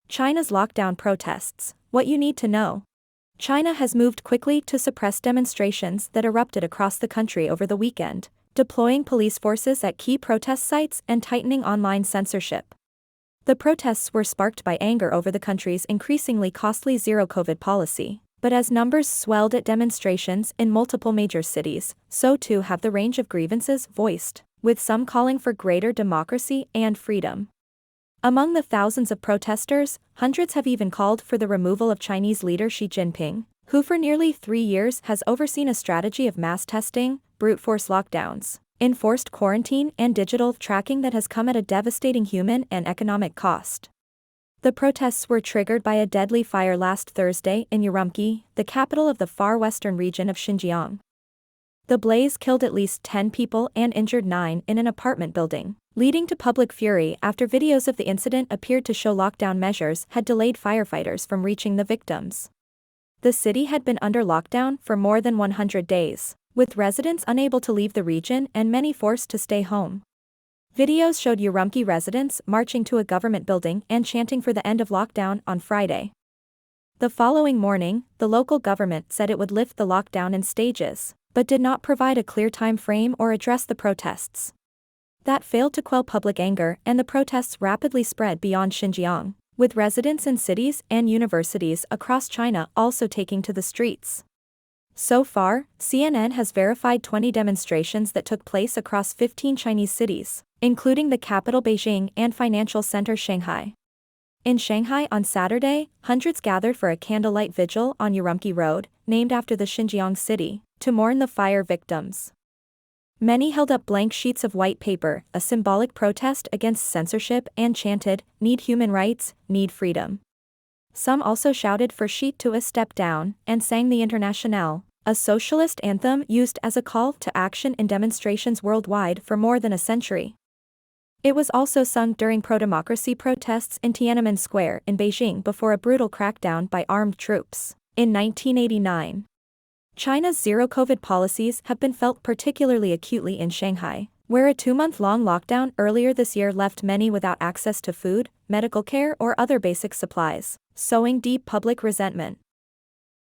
China's lockdown protests. What you need to know. China has moved quickly to suppress demonstrations that erupted across the country over the weekend, deploying police forces at key protest sites and tightening online censorship. The protests were sparked by anger over the country's increasingly costly zero-COVID policy, but as numbers swelled at demonstrations in multiple major cities, so too have the range of grievances voiced, with some calling for greater democracy and freedom. Among the thousands of protesters, hundreds have even called for the removal of Chinese leader Xi Jinping, who for nearly 3 years has overseen a strategy of mass testing, brute force lockdowns, enforced quarantine and digital tracking that has come at a devastating human and economic cost. The protests were triggered by a deadly fire last Thursday in Urumqi, the capital of the far western region of Xinjiang. The blaze killed at least 10 people and injured 9 in an apartment building, leading to public fury after videos of the incident appeared to show lockdown measures had delayed firefighters from reaching the victims. The city had been under lockdown for more than 100 days, with residents unable to leave the region and many forced to stay home. Videos showed Urumqi residents marching to a government building and chanting for the end of lockdown on Friday. The following morning, the local government said it would lift the lockdown in stages, but did not provide a clear time frame or address the protests. That failed to quell public anger, and the protests rapidly spread beyond Xinjiang, with residents in cities and universities across China also taking to the streets. So far, CNN has verified 20 demonstrations that took place across 15 Chinese cities, including the capital Beijing and financial center Shanghai. In Shanghai on Saturday, hundreds gathered for a candlelight vigil on Urumqi Road, named after the Xinjiang city, to mourn the fire victims. Many held up blank sheets of white paper, a symbolic protest against censorship, and chanted, "Need human rights, need freedom." Some also shouted for Xi to step down, and sang the Internationale, a socialist anthem used as a call to action in demonstrations worldwide for more than a century. It was also sung during pro-democracy protests in Tiananmen Square in Beijing before a brutal crackdown by armed troops in 1989. China's zero-COVID policies have been felt particularly acutely in Shanghai, where a 2-month-long lockdown earlier this year left many without access to food, medical care or other basic supplies, sowing deep public resentment.